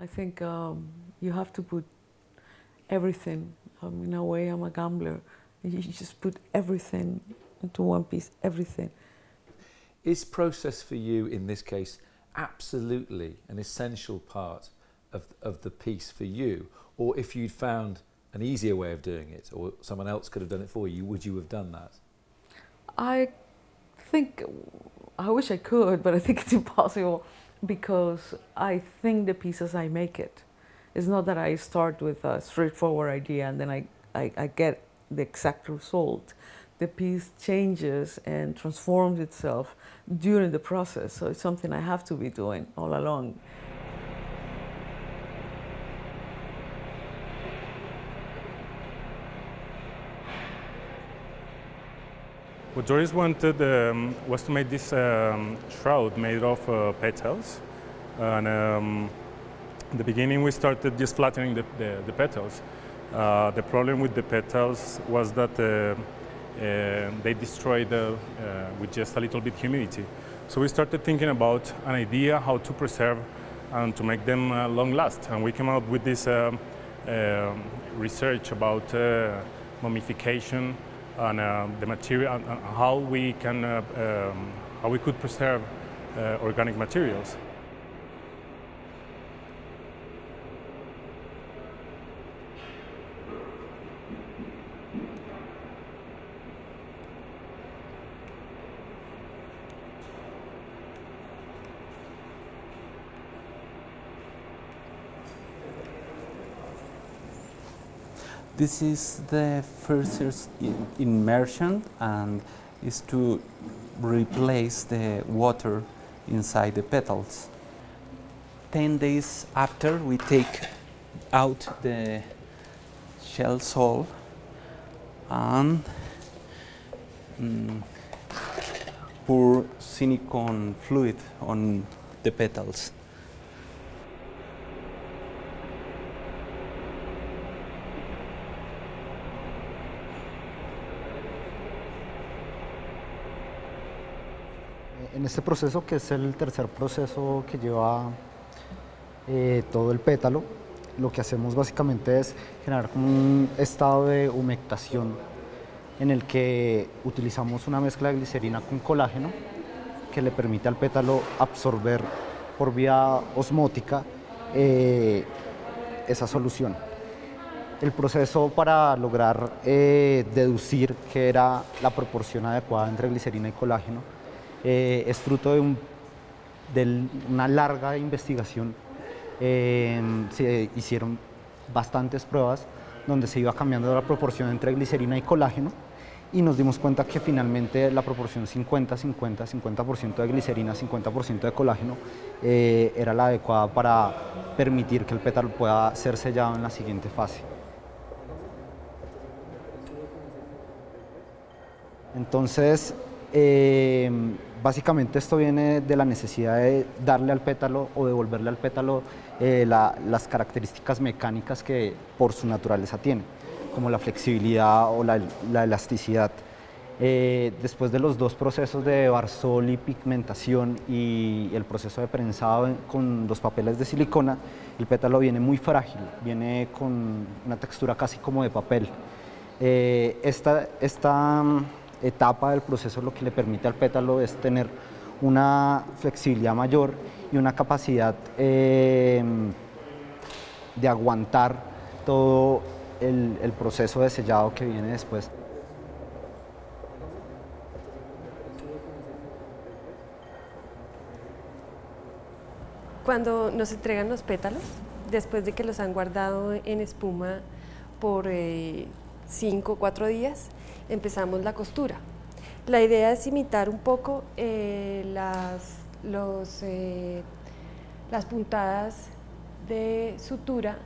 I think you have to put everything. In a way, I'm a gambler. You just put everything into one piece, everything. Is process for you, in this case, absolutely an essential part of the piece for you? Or if you'd found an easier way of doing it, or someone else could have done it for you, would you have done that? I wish I could, but I think it's impossible because I think the piece as I make it. It's not that I start with a straightforward idea and then I get the exact result. The piece changes and transforms itself during the process, so it's something I have to be doing all along. What Doris wanted was to make this shroud made of petals. And in the beginning we started just flattening the petals. The problem with the petals was that they destroyed with just a little bit humidity. So we started thinking about an idea how to preserve and to make them long last. And we came out with this research about mummification and the material and how we could preserve organic materials. This is the first immersion, and is to replace the water inside the petals. 10 days after, we take out the shell sole and pour silicone fluid on the petals. En este proceso, que es el tercer proceso que lleva todo el pétalo, lo que hacemos básicamente es generar como un estado de humectación en el que utilizamos una mezcla de glicerina con colágeno que le permite al pétalo absorber por vía osmótica esa solución. El proceso para lograr deducir qué era la proporción adecuada entre glicerina y colágeno es fruto de una larga investigación. Se hicieron bastantes pruebas donde se iba cambiando la proporción entre glicerina y colágeno y nos dimos cuenta que finalmente la proporción 50-50, 50% de glicerina, 50% de colágeno era la adecuada para permitir que el pétalo pueda ser sellado en la siguiente fase. Entonces, básicamente esto viene de la necesidad de darle al pétalo o devolverle al pétalo las características mecánicas que por su naturaleza tiene, como la flexibilidad o la elasticidad. Después de los dos procesos de barsol y pigmentación y el proceso de prensado con los papeles de silicona, el pétalo viene muy frágil, viene con una textura casi como de papel. Esta etapa del proceso lo que le permite al pétalo es tener una flexibilidad mayor y una capacidad de aguantar todo el proceso de sellado que viene después. Cuando nos entregan los pétalos, después de que los han guardado en espuma por 5 o 4 días, empezamos la costura. La idea es imitar un poco las puntadas de sutura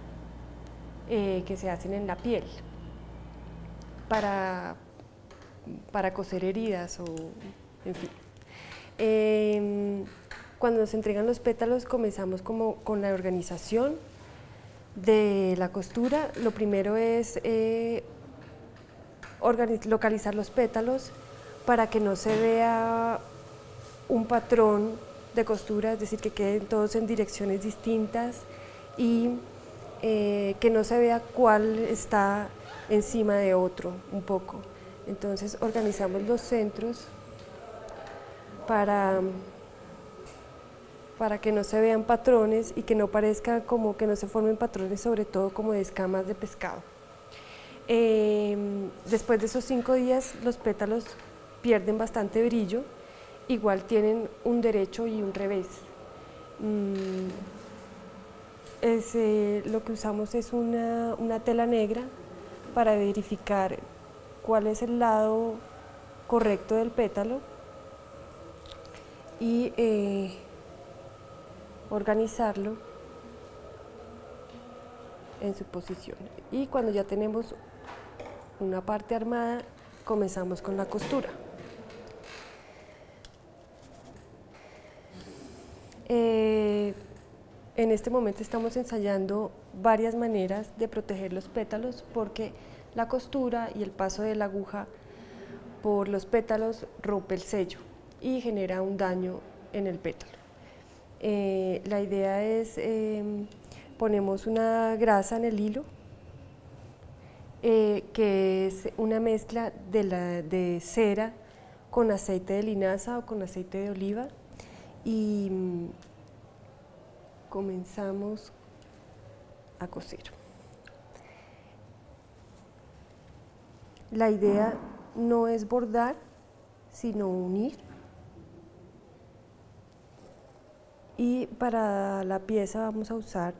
que se hacen en la piel para coser heridas o en fin. Cuando nos entregan los pétalos comenzamos como con la organización de la costura. Lo primero es localizar los pétalos para que no se vea un patrón de costura, es decir, que queden todos en direcciones distintas y que no se vea cuál está encima de otro un poco. Entonces organizamos los centros para que no se vean patrones y que no parezca como que no se formen patrones, sobre todo como de escamas de pescado. Después de esos 5 días los pétalos pierden bastante brillo, igual tienen un derecho y un revés. Lo que usamos es una tela negra para verificar cuál es el lado correcto del pétalo y organizarlo en su posición. Y cuando ya tenemos una parte armada, comenzamos con la costura. En este momento estamos ensayando varias maneras de proteger los pétalos porque la costura y el paso de la aguja por los pétalos rompe el sello y genera un daño en el pétalo. La idea es, ponemos una grasa en el hilo, que es una mezcla de cera con aceite de linaza o con aceite de oliva, y comenzamos a coser. La idea no es bordar, sino unir. Y para la pieza vamos a usar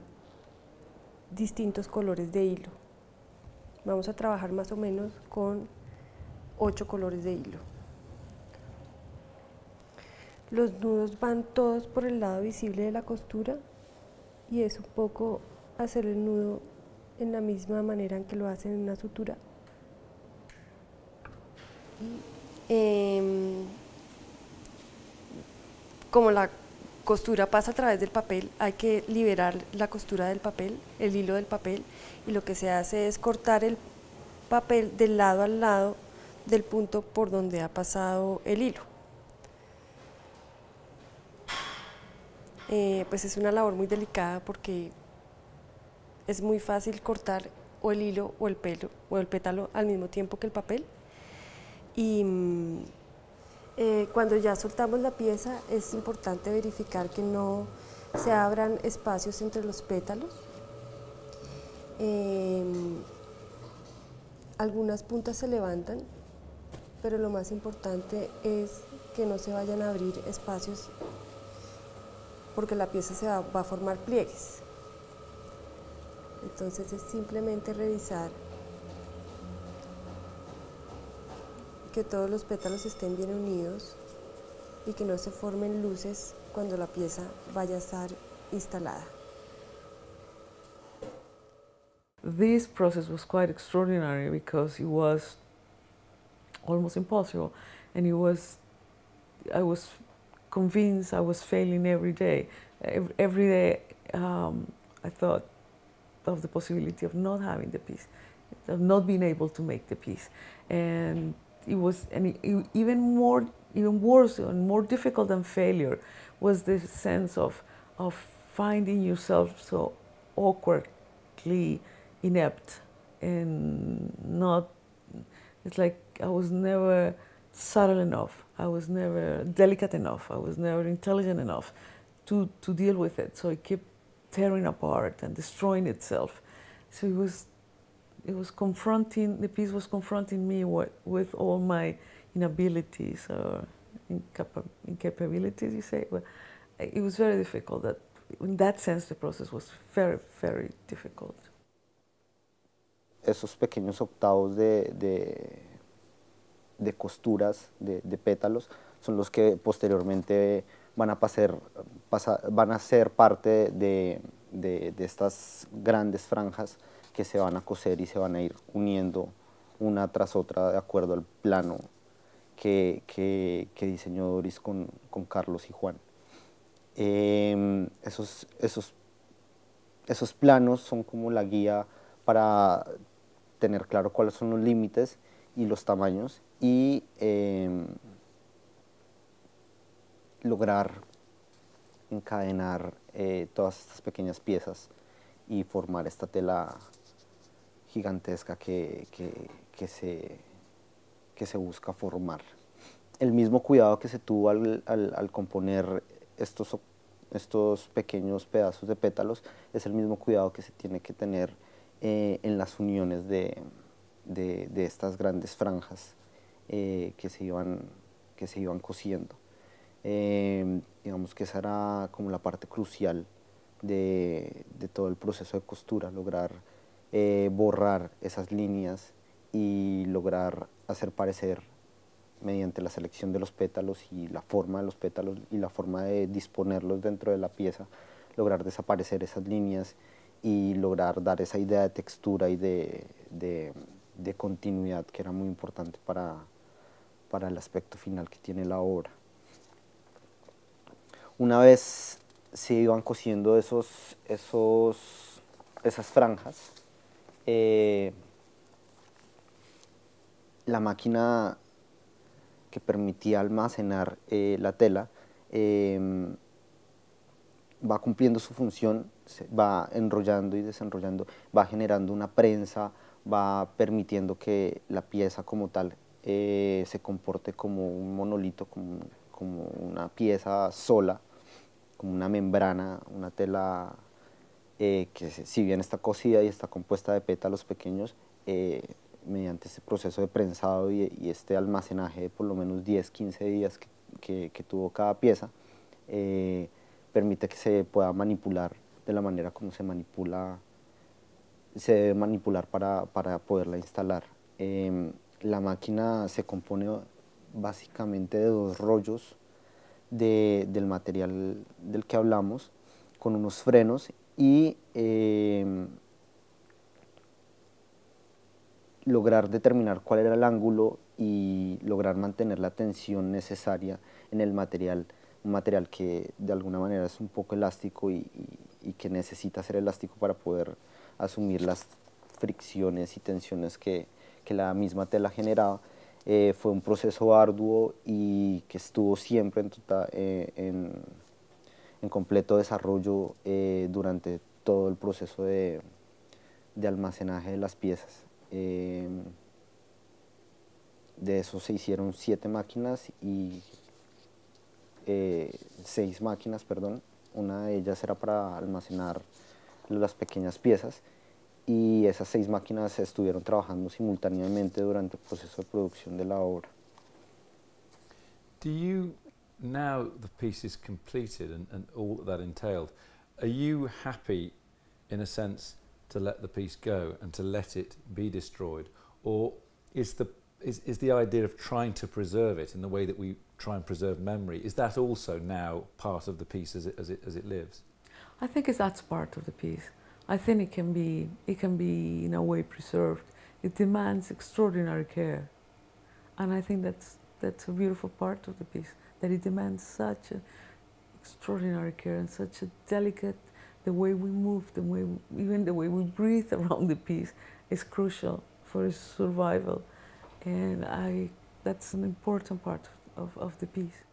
distintos colores de hilo. Vamos a trabajar más o menos con 8 colores de hilo. Los nudos van todos por el lado visible de la costura y es un poco hacer el nudo en la misma manera en que lo hacen en una sutura. Como la costura pasa a través del papel, hay que liberar la costura del papel, el hilo del papel, y lo que se hace es cortar el papel del lado al lado del punto por donde ha pasado el hilo. Pues es una labor muy delicada porque es muy fácil cortar o el hilo o el pétalo al mismo tiempo que el papel. Y cuando ya soltamos la pieza es importante verificar que no se abran espacios entre los pétalos. Algunas puntas se levantan, pero lo más importante es que no se vayan a abrir espacios porque la pieza se va a formar pliegues. Entonces es simplemente revisar que todos los pétalos estén bien unidos y que no se formen luces cuando la pieza vaya a estar instalada. This process was quite extraordinary because it was almost impossible, and I was convinced I was failing every day. Every day I thought of the possibility of not having the piece, of not being able to make the piece, and it was even worse and more difficult than failure was the sense of finding yourself so awkwardly inept and not. It's like I was never subtle enough. I was never delicate enough. I was never intelligent enough to deal with it. So it kept tearing apart and destroying itself. So it was confronting, the piece was confronting me with all my inabilities or incapabilities, you say. Well, it was very difficult. That, in that sense, the process was very, very difficult. Esos pequeños octavos de costuras, de pétalos, son los que posteriormente van a ser parte de estas grandes franjas que se van a coser y se van a ir uniendo una tras otra de acuerdo al plano que diseñó Doris con Carlos y Juan. Esos planos son como la guía para tener claro cuáles son los límites y los tamaños y lograr encadenar todas estas pequeñas piezas y formar esta tela gigantesca que se busca formar. El mismo cuidado que se tuvo al componer estos pequeños pedazos de pétalos es el mismo cuidado que se tiene que tener en las uniones de estas grandes franjas que se iban cosiendo. Digamos que esa era como la parte crucial de todo el proceso de costura, lograr borrar esas líneas y lograr hacer parecer, mediante la selección de los pétalos y la forma de los pétalos y la forma de disponerlos dentro de la pieza, lograr desaparecer esas líneas y lograr dar esa idea de textura y de continuidad que era muy importante para el aspecto final que tiene la obra. Una vez se iban cosiendo esas franjas, la máquina que permitía almacenar la tela va cumpliendo su función, se va enrollando y desenrollando, va generando una prensa, va permitiendo que la pieza como tal se comporte como un monolito, como una pieza sola, como una membrana, una tela que si bien está cosida y está compuesta de pétalos pequeños, mediante este proceso de prensado y este almacenaje de por lo menos 10-15 días que tuvo cada pieza, permite que se pueda manipular de la manera como se debe manipular para poderla instalar. La máquina se compone básicamente de 2 rollos del material del que hablamos, con unos frenos y lograr determinar cuál era el ángulo y lograr mantener la tensión necesaria en el material, un material que de alguna manera es un poco elástico y que necesita ser elástico para poder asumir las fricciones y tensiones que la misma tela generaba. Fue un proceso arduo y que estuvo siempre en completo desarrollo durante todo el proceso de almacenaje de las piezas. De eso se hicieron 7 máquinas y 6 máquinas, perdón. Una de ellas era para almacenar las pequeñas piezas y esas 6 máquinas estuvieron trabajando simultáneamente durante el proceso de producción de la obra. Do you, now the piece is completed and all that entailed, are you happy in a sense to let the piece go and to let it be destroyed, or is the idea of trying to preserve it in the way that we try and preserve memory, is that also now part of the piece as it lives? I think that's part of the piece. I think it can be in a way preserved. It demands extraordinary care, and I think that's a beautiful part of the piece, that it demands such an extraordinary care and such a delicate, the way we move, even the way we breathe around the piece is crucial for its survival, and that's an important part of the piece.